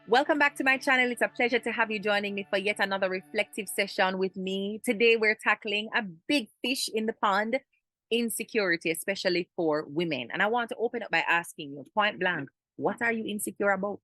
Welcome back to my channel. It's a pleasure to have you joining me for yet another reflective session with me. Today, we're tackling a big fish in the pond, insecurity, especially for women. And I want to open up by asking you point blank, what are you insecure about?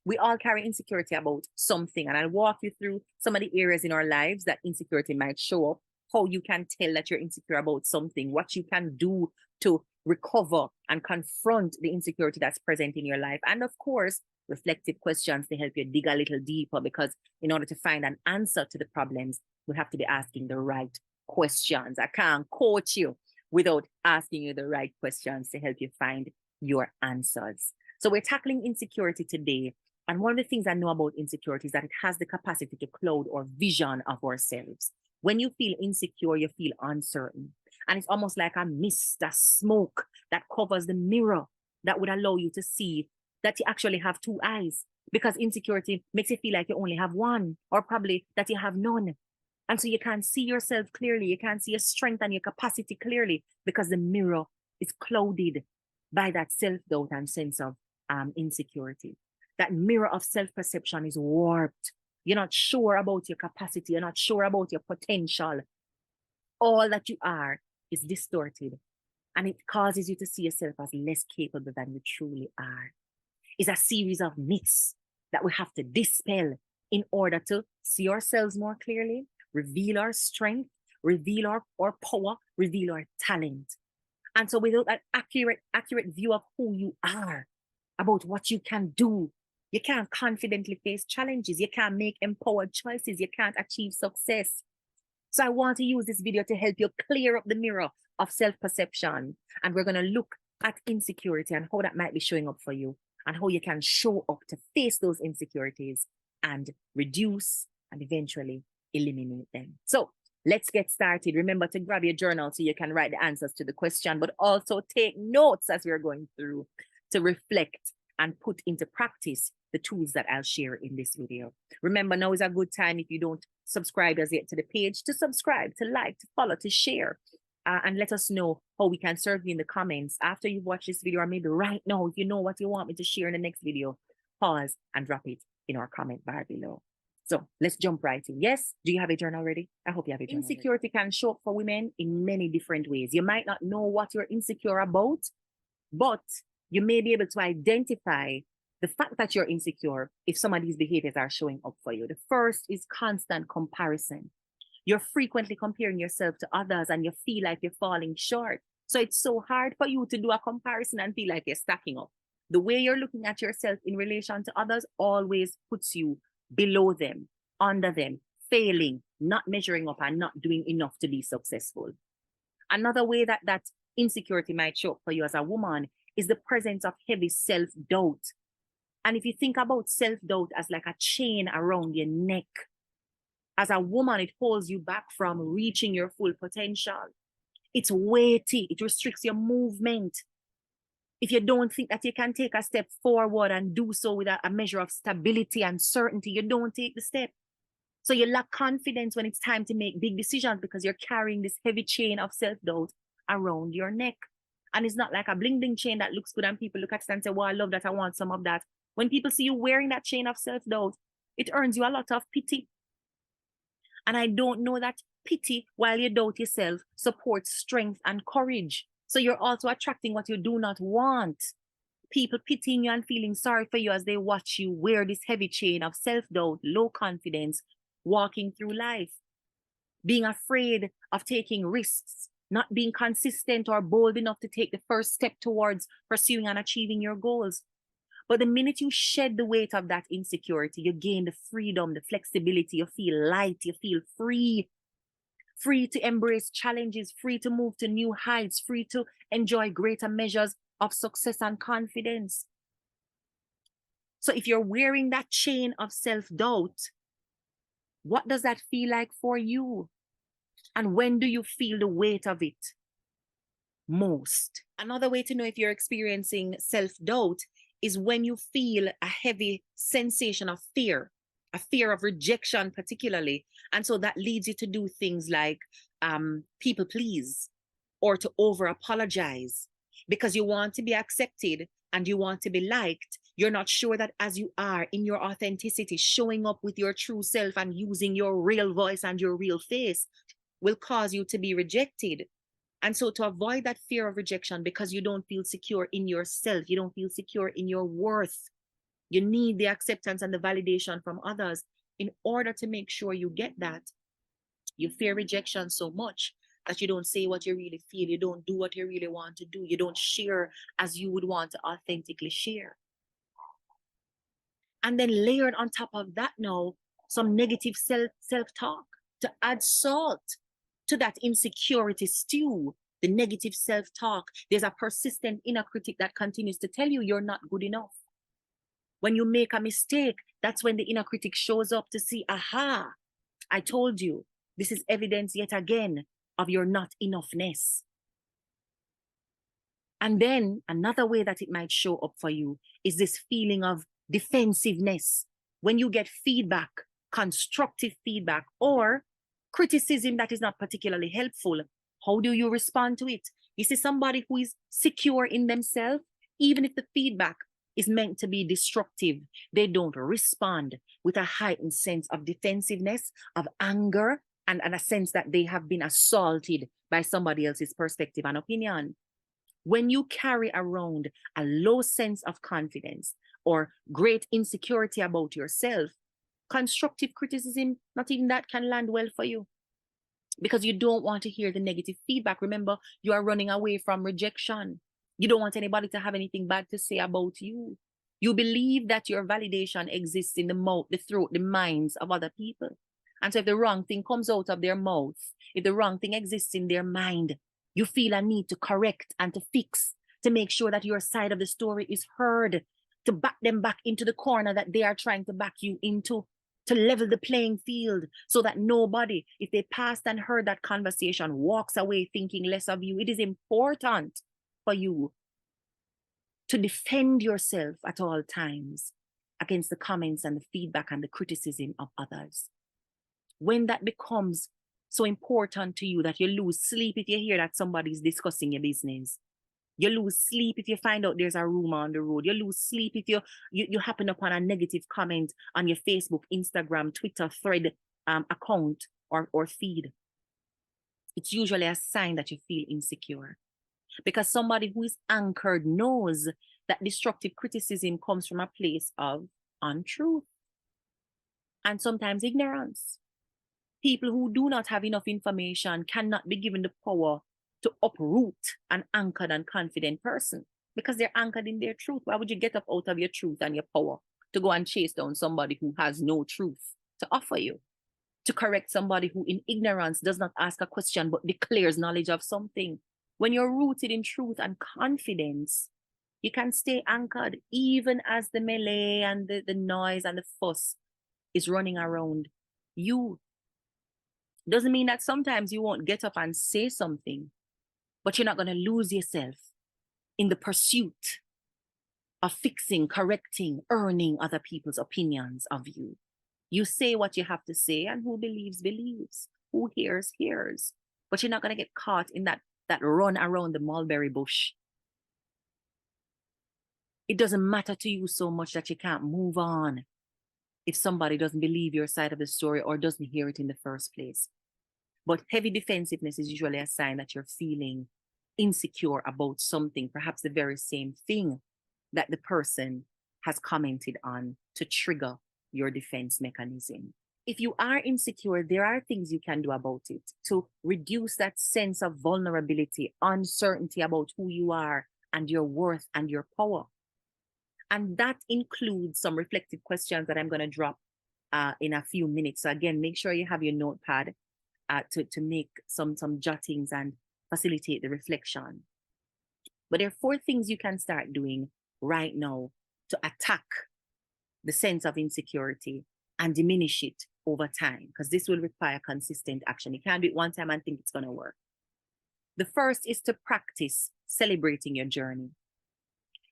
We all carry insecurity about something. And I'll walk you through some of the areas in our lives that insecurity might show up, how you can tell that you're insecure about something, what you can do to recover and confront the insecurity that's present in your life. And of course, reflective questions to help you dig a little deeper, because in order to find an answer to the problems, we have to be asking the right questions. I can't coach you without asking you the right questions to help you find your answers. So we're tackling insecurity today. And one of the things I know about insecurity is that it has the capacity to cloud our vision of ourselves. When you feel insecure, you feel uncertain. And it's almost like a mist, a smoke that covers the mirror that would allow you to see that you actually have two eyes, because insecurity makes you feel like you only have one, or probably that you have none. And so you can't see yourself clearly. You can't see your strength and your capacity clearly, because the mirror is clouded by that self-doubt and sense of insecurity. That mirror of self-perception is warped. You're not sure about your capacity. You're not sure about your potential. All that you are is distorted, and it causes you to see yourself as less capable than you truly are. It's a series of myths that we have to dispel in order to see ourselves more clearly, reveal our strength, reveal our power, reveal our talent. And so without an accurate view of who you are, about what you can do, you can't confidently face challenges. You can't make empowered choices. You can't achieve success. So I want to use this video to help you clear up the mirror of self-perception. And we're going to look at insecurity and how that might be showing up for you, and how you can show up to face those insecurities and reduce and eventually eliminate them. So let's get started. Remember to grab your journal so you can write the answers to the question, but also take notes as we're going through to reflect and put into practice the tools that I'll share in this video. Remember, now is a good time, if you don't subscribe as yet to the page, to subscribe, to like, to follow, to share. And let us know how we can serve you in the comments after you've watched this video, or maybe right now, if you know what you want me to share in the next video, pause and drop it in our comment bar below. So let's jump right in. Yes, do you have a journal ready? I hope you have a journal. Insecurity can show up for women in many different ways. You might not know what you're insecure about, but you may be able to identify the fact that you're insecure if some of these behaviors are showing up for you. The first is constant comparison. You're frequently comparing yourself to others and you feel like you're falling short. So it's so hard for you to do a comparison and feel like you're stacking up. The way you're looking at yourself in relation to others always puts you below them, under them, failing, not measuring up, and not doing enough to be successful. Another way that insecurity might show up for you as a woman is the presence of heavy self-doubt. And if you think about self-doubt as like a chain around your neck, as a woman, it holds you back from reaching your full potential. It's weighty. It restricts your movement. If you don't think that you can take a step forward and do so with a measure of stability and certainty, you don't take the step. So you lack confidence when it's time to make big decisions, because you're carrying this heavy chain of self-doubt around your neck. And it's not like a bling bling chain that looks good and people look at it and say, well, I love that, I want some of that. When people see you wearing that chain of self-doubt, it earns you a lot of pity. And I don't know that pity, while you doubt yourself, supports strength and courage. So you're also attracting what you do not want. People pitying you and feeling sorry for you as they watch you wear this heavy chain of self-doubt, low confidence, walking through life, being afraid of taking risks, not being consistent or bold enough to take the first step towards pursuing and achieving your goals. But the minute you shed the weight of that insecurity, you gain the freedom, the flexibility, you feel light, you feel free to embrace challenges, free to move to new heights, free to enjoy greater measures of success and confidence. So if you're wearing that chain of self-doubt, what does that feel like for you? And when do you feel the weight of it most? Another way to know if you're experiencing self-doubt is when you feel a heavy sensation of fear, a fear of rejection particularly. And so that leads you to do things like people please, or to over apologize, because you want to be accepted and you want to be liked. You're not sure that as you are in your authenticity, showing up with your true self and using your real voice and your real face will cause you to be rejected. And so to avoid that fear of rejection, because you don't feel secure in yourself, you don't feel secure in your worth, you need the acceptance and the validation from others. In order to make sure you get that, you fear rejection so much that you don't say what you really feel, you don't do what you really want to do, you don't share as you would want to authentically share. And then layered on top of that now, some negative self-talk to add salt to that insecurity stew, the negative self-talk. There's a persistent inner critic that continues to tell you you're not good enough. When you make a mistake, that's when the inner critic shows up to see, aha, I told you, this is evidence yet again of your not enoughness. And then another way that it might show up for you is this feeling of defensiveness. When you get feedback, constructive feedback, or criticism that is not particularly helpful, how do you respond to it? You see, somebody who is secure in themselves, even if the feedback is meant to be destructive, they don't respond with a heightened sense of defensiveness, of anger, and a sense that they have been assaulted by somebody else's perspective and opinion. When you carry around a low sense of confidence or great insecurity about yourself, constructive criticism, not even that can land well for you, because you don't want to hear the negative feedback. Remember, you are running away from rejection. You don't want anybody to have anything bad to say about you. You believe that your validation exists in the mouth, the throat, the minds of other people. And so if the wrong thing comes out of their mouth, if the wrong thing exists in their mind, you feel a need to correct and to fix, to make sure that your side of the story is heard, to back them back into the corner that they are trying to back you into, to level the playing field so that nobody, if they passed and heard that conversation, walks away thinking less of you. It is important for you to defend yourself at all times against the comments and the feedback and the criticism of others. When that becomes so important to you that you lose sleep if you hear that somebody's discussing your business, you lose sleep if you find out there's a rumor on the road, you lose sleep if you happen upon a negative comment on your Facebook, Instagram, Twitter, thread account or feed, it's usually a sign that you feel insecure. Because somebody who is anchored knows that destructive criticism comes from a place of untruth and sometimes ignorance. People who do not have enough information cannot be given the power to uproot an anchored and confident person because they're anchored in their truth. Why would you get up out of your truth and your power to go and chase down somebody who has no truth to offer you? To correct somebody who in ignorance does not ask a question but declares knowledge of something. When you're rooted in truth and confidence, you can stay anchored even as the melee and the noise and the fuss is running around you. Doesn't mean that sometimes you won't get up and say something, but you're not going to lose yourself in the pursuit of fixing, correcting, earning other people's opinions of you. You say what you have to say, and who believes, believes. Who hears, hears. But you're not going to get caught in that run around the mulberry bush. It doesn't matter to you so much that you can't move on if somebody doesn't believe your side of the story or doesn't hear it in the first place. But heavy defensiveness is usually a sign that you're feeling insecure about something, perhaps the very same thing that the person has commented on to trigger your defense mechanism. If you are insecure, there are things you can do about it to reduce that sense of vulnerability, uncertainty about who you are and your worth and your power. And that includes some reflective questions that I'm going to drop in a few minutes. So again, make sure you have your notepad to make some jottings and facilitate the reflection. But there are 4 things you can start doing right now to attack the sense of insecurity and diminish it over time, because this will require consistent action. You can't do it one time and think it's going to work. The first is to practice celebrating your journey.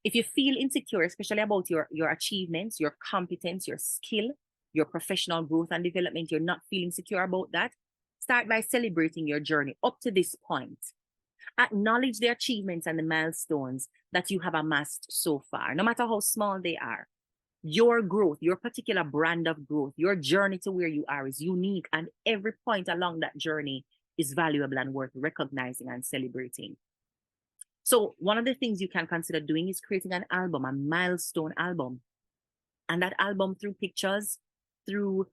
If you feel insecure, especially about your achievements, your competence, your skill, your professional growth and development, you're not feeling secure about that, start by celebrating your journey up to this point Acknowledge the achievements and the milestones that you have amassed so far, no matter how small they are. Your growth, your particular brand of growth, your journey to where you are is unique, and every point along that journey is valuable and worth recognizing and celebrating. So one of the things you can consider doing is creating an album, a milestone album. And that album, through pictures, through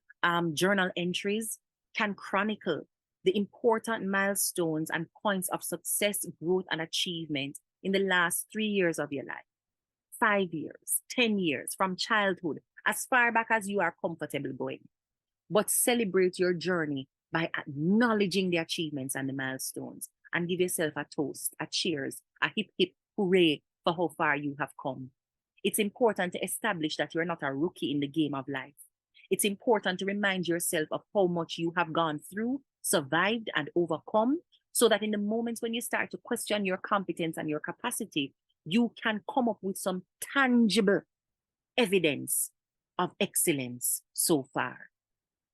journal entries, can chronicle the important milestones and points of success, growth, and achievement in the last 3 years of your life, 5 years, 10 years, from childhood, as far back as you are comfortable going. But celebrate your journey by acknowledging the achievements and the milestones, and give yourself a toast, a cheers, a hip hip hooray for how far you have come. It's important to establish that you're not a rookie in the game of life. It's important to remind yourself of how much you have gone through, survived, and overcome, so that in the moments when you start to question your competence and your capacity, you can come up with some tangible evidence of excellence so far.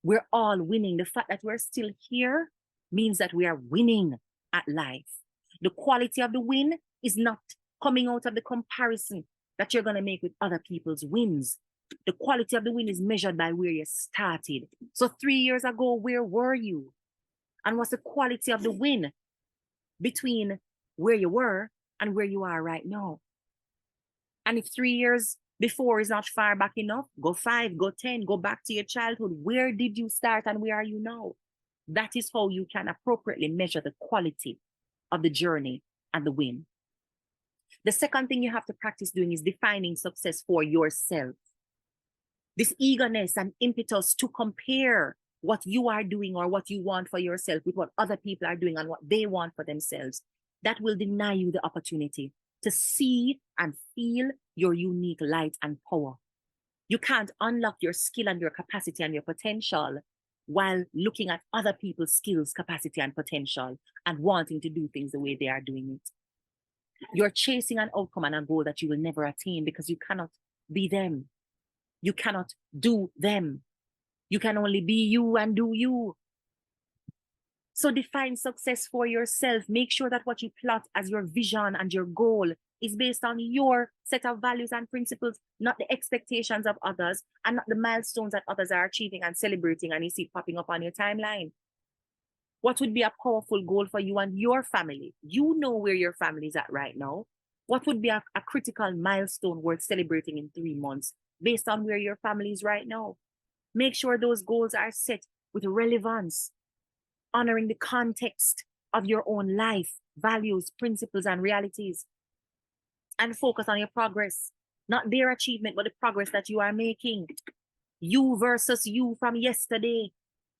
We're all winning. The fact that we're still here means that we are winning at life. The quality of the win is not coming out of the comparison that you're going to make with other people's wins. The quality of the win is measured by where you started. So 3 years ago, where were you? And what's the quality of the win between where you were and where you are right now? And if 3 years before is not far back enough, go 5, go 10, go back to your childhood. Where did you start and where are you now? That is how you can appropriately measure the quality of the journey and the win. The second thing you have to practice doing is defining success for yourself. This eagerness and impetus to compare what you are doing or what you want for yourself with what other people are doing and what they want for themselves, that will deny you the opportunity to see and feel your unique light and power. You can't unlock your skill and your capacity and your potential while looking at other people's skills, capacity, and potential and wanting to do things the way they are doing it. You're chasing an outcome and a goal that you will never attain because you cannot be them. You cannot do them. You can only be you and do you. So define success for yourself. Make sure that what you plot as your vision and your goal is based on your set of values and principles, not the expectations of others and not the milestones that others are achieving and celebrating and you see popping up on your timeline. What would be a powerful goal for you and your family? You know where your family is at right now. What would be a critical milestone worth celebrating in 3 months based on where your family is right now? Make sure those goals are set with relevance, honoring the context of your own life, values, principles, and realities. And focus on your progress, not their achievement, but the progress that you are making. You versus you from yesterday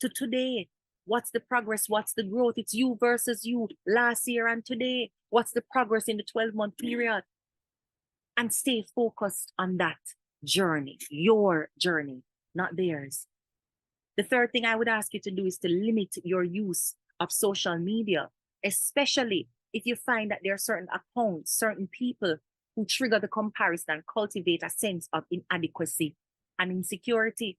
to today. What's the progress? What's the growth? It's you versus you last year and today. What's the progress in the 12-month period? And stay focused on that journey, your journey, not theirs. The third thing I would ask you to do is to limit your use of social media, especially if you find that there are certain accounts, certain people who trigger the comparison and cultivate a sense of inadequacy and insecurity.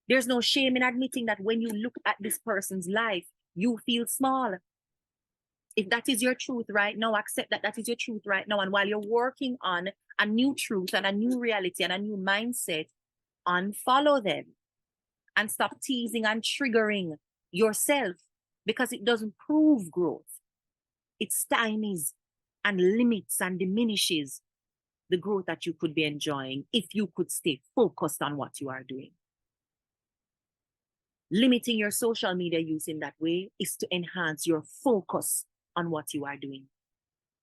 There's no shame in admitting that when you look at this person's life, you feel small. If that is your truth right now, accept that that is your truth right now. And while you're working on a new truth and a new reality and a new mindset, unfollow them and stop teasing and triggering yourself because it doesn't prove growth. It stymies and limits and diminishes the growth that you could be enjoying if you could stay focused on what you are doing. Limiting your social media use in that way is to enhance your focus on what you are doing.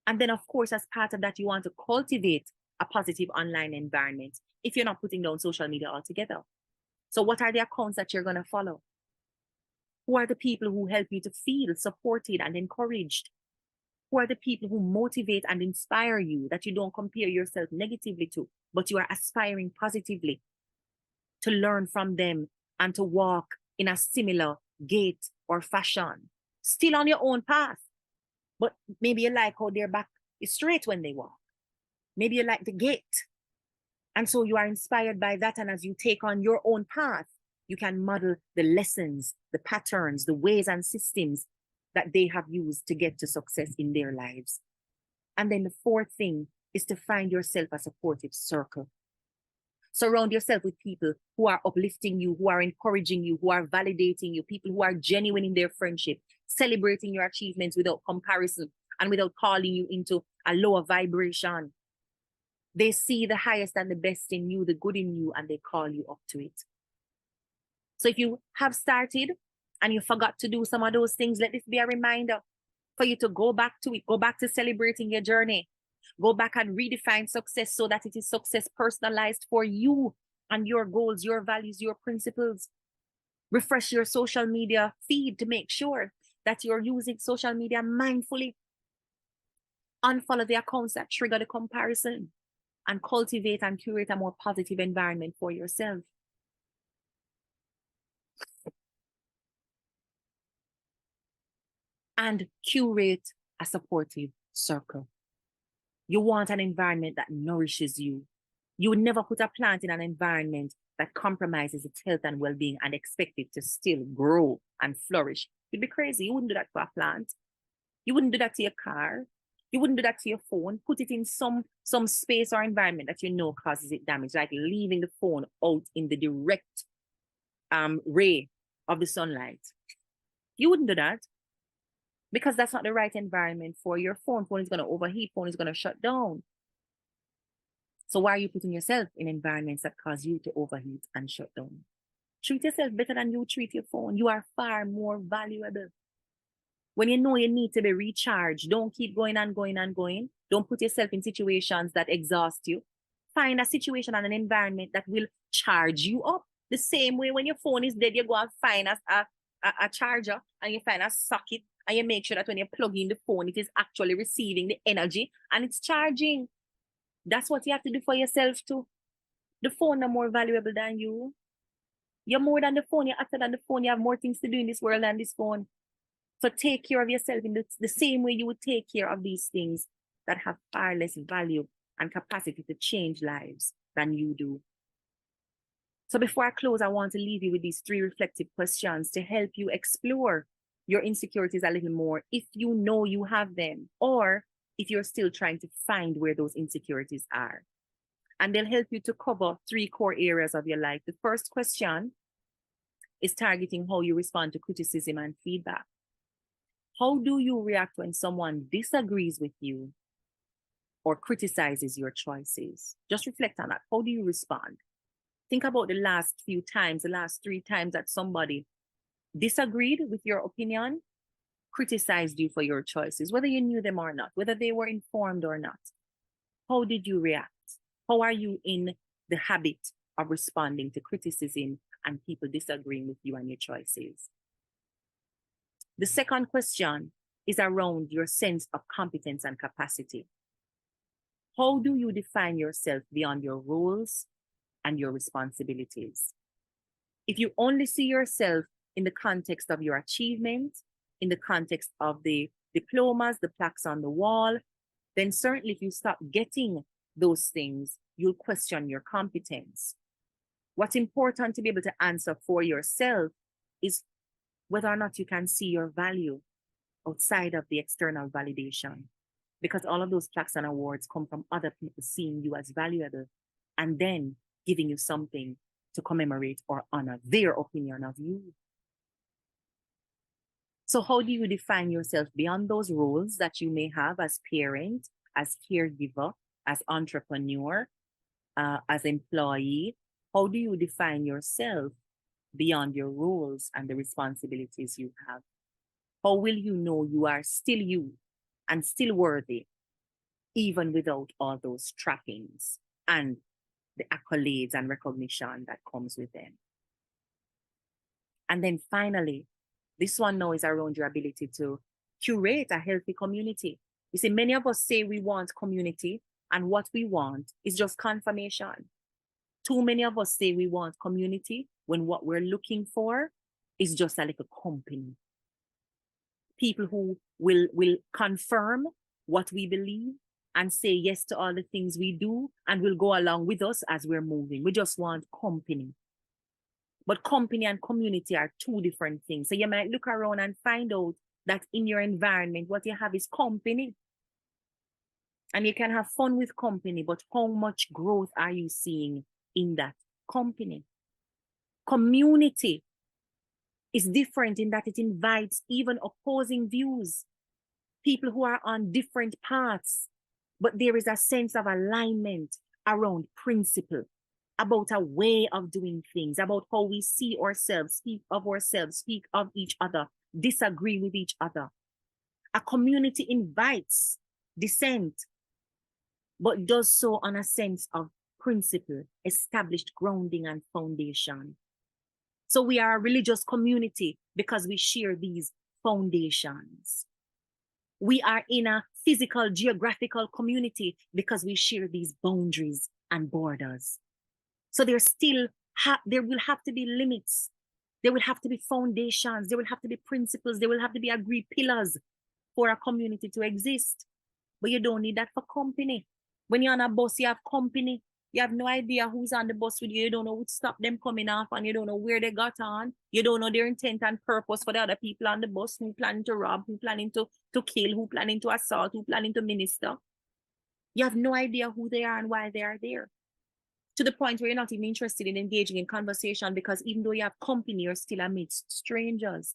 And then, of course, as part of that, you want to cultivate a positive online environment if you're not putting down social media altogether. So what are the accounts that you're going to follow? Who are the people who help you to feel supported and encouraged? Who are the people who motivate and inspire you that you don't compare yourself negatively to, but you are aspiring positively to learn from them and to walk in a similar gait or fashion, still on your own path, but maybe you like how their back is straight when they walk. Maybe you like the gait. And so you are inspired by that. And as you take on your own path, you can model the lessons, the patterns, the ways and systems that they have used to get to success in their lives. And then the fourth thing is to find yourself a supportive circle. Surround yourself with people who are uplifting you, who are encouraging you, who are validating you, people who are genuine in their friendship, celebrating your achievements without comparison and without calling you into a lower vibration. They see the highest and the best in you, the good in you, and they call you up to it. So if you have started and you forgot to do some of those things, let this be a reminder for you to go back to it, go back to celebrating your journey, go back and redefine success so that it is success personalized for you and your goals, your values, your principles. Refresh your social media feed to make sure that you're using social media mindfully. Unfollow the accounts that trigger the comparison and cultivate and curate a more positive environment for yourself. And curate a supportive circle. You want an environment that nourishes you. You would never put a plant in an environment that compromises its health and well-being and expect it to still grow and flourish. You'd be crazy. You wouldn't do that to a plant. You wouldn't do that to your car. You wouldn't do that to your phone. Put it in some space or environment that you know causes it damage, like leaving the phone out in the direct ray of the sunlight. You wouldn't do that because that's not the right environment for your phone. Phone is going to overheat. Phone is going to shut down. So why are you putting yourself in environments that cause you to overheat and shut down? Treat yourself better than you treat your phone. You are far more valuable. When you know you need to be recharged, don't keep going and going and going. Don't put yourself in situations that exhaust you. Find a situation and an environment that will charge you up. The same way when your phone is dead, you go and find a charger and you find a socket and you make sure that when you plug in the phone, it is actually receiving the energy and it's charging. That's what you have to do for yourself too. The phone is more valuable than you. You're more than the phone. You're actor than the phone. You have more things to do in this world than this phone. So take care of yourself in the same way you would take care of these things that have far less value and capacity to change lives than you do. So before I close, I want to leave you with these 3 reflective questions to help you explore your insecurities a little more if you know you have them, or if you're still trying to find where those insecurities are. And they'll help you to cover 3 core areas of your life. The first question is targeting how you respond to criticism and feedback. How do you react when someone disagrees with you or criticizes your choices? Just reflect on that. How do you respond? Think about the last few times, the last 3 times that somebody disagreed with your opinion, criticized you for your choices, whether you knew them or not, whether they were informed or not. How did you react? How are you in the habit of responding to criticism and people disagreeing with you and your choices? The second question is around your sense of competence and capacity. How do you define yourself beyond your roles and your responsibilities? If you only see yourself in the context of your achievement, in the context of the diplomas, the plaques on the wall, then certainly if you stop getting those things, you'll question your competence. What's important to be able to answer for yourself is whether or not you can see your value outside of the external validation. Because all of those plaques and awards come from other people seeing you as valuable and then giving you something to commemorate or honor their opinion of you. So how do you define yourself beyond those roles that you may have as parent, as caregiver, as entrepreneur, as employee? How do you define yourself beyond your roles and the responsibilities you have? How will you know you are still you and still worthy, even without all those trappings and the accolades and recognition that comes with them? And then finally, this one now is around your ability to curate a healthy community. You see, many of us say we want community, and what we want is just confirmation. Too many of us say we want community when what we're looking for is just a little company. People who will confirm what we believe and say yes to all the things we do and will go along with us as we're moving. We just want company. But company and community are 2 different things. So you might look around and find out that in your environment, what you have is company. And you can have fun with company, but how much growth are you seeing in that company? Community is different in that it invites even opposing views, people who are on different paths, but there is a sense of alignment around principle, about a way of doing things, about how we see ourselves, speak of each other, disagree with each other. A community invites dissent, but does so on a sense of principle, established grounding and foundation. So we are a religious community because we share these foundations. We are in a physical, geographical community because we share these boundaries and borders. So there will have to be limits. There will have to be foundations. There will have to be principles. There will have to be agreed pillars for a community to exist. But you don't need that for company. When you're on a bus, you have company. You have no idea who's on the bus with you. You don't know which stop them coming off, and you don't know where they got on. You don't know their intent and purpose for the other people on the bus, who planning to rob, who planning to kill, who planning to assault, who planning to minister. You have no idea who they are and why they are there. To the point where you're not even interested in engaging in conversation, because even though you have company, you're still amidst strangers.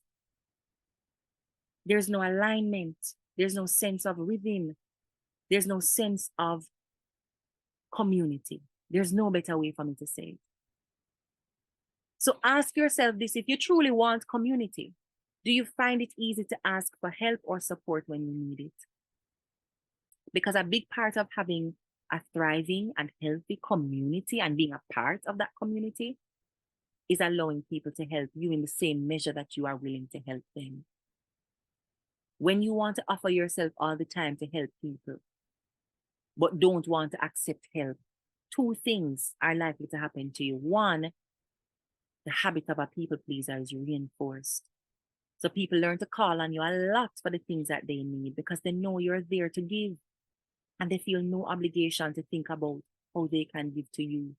There's no alignment. There's no sense of rhythm. There's no sense of community. There's no better way for me to say it. So ask yourself this: if you truly want community, do you find it easy to ask for help or support when you need it? Because a big part of having a thriving and healthy community and being a part of that community is allowing people to help you in the same measure that you are willing to help them. When you want to offer yourself all the time to help people, but don't want to accept help, two things are likely to happen to you. One, the habit of a people pleaser is reinforced. So people learn to call on you a lot for the things that they need because they know you're there to give. And they feel no obligation to think about how they can give to you.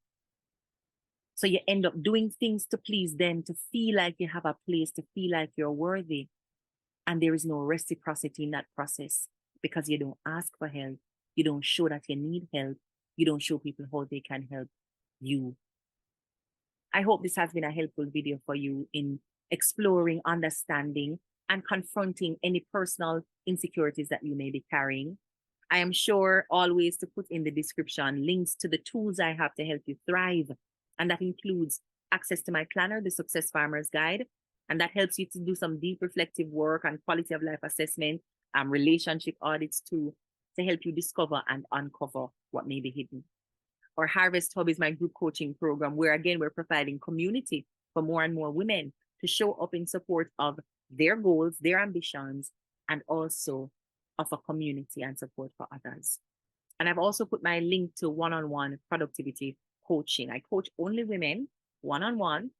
So you end up doing things to please them, to feel like you have a place, to feel like you're worthy. And there is no reciprocity in that process because you don't ask for help. You don't show that you need help. You don't show people how they can help you. I hope this has been a helpful video for you in exploring, understanding, and confronting any personal insecurities that you may be carrying. I am sure always to put in the description links to the tools I have to help you thrive. And that includes access to my planner, the Success Farmer's Guide. And that helps you to do some deep reflective work and quality of life assessment, relationship audits too, to help you discover and uncover what may be hidden. Our Harvest Hub is my group coaching program where, again, we're providing community for more and more women to show up in support of their goals, their ambitions, and also offer community and support for others. And I've also put my link to one-on-one productivity coaching. I coach only women one-on-one.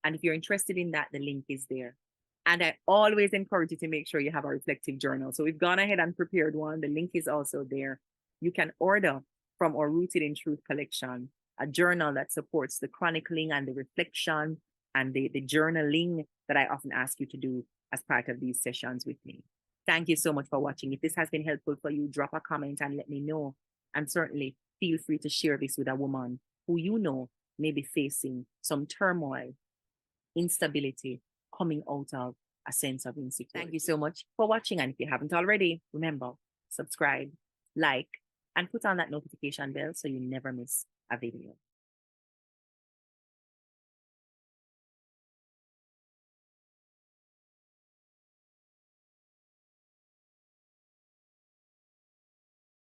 And if you're interested in that, the link is there. And I always encourage you to make sure you have a reflective journal. So we've gone ahead and prepared one. The link is also there. You can order from our Rooted in Truth collection, a journal that supports the chronicling and the reflection and the journaling that I often ask you to do as part of these sessions with me. Thank you so much for watching. If this has been helpful for you, drop a comment and let me know. And certainly feel free to share this with a woman who you know may be facing some turmoil, instability, coming out of a sense of insecurity. Thank you so much for watching. And if you haven't already, remember, subscribe, like, and put on that notification bell so you never miss a video.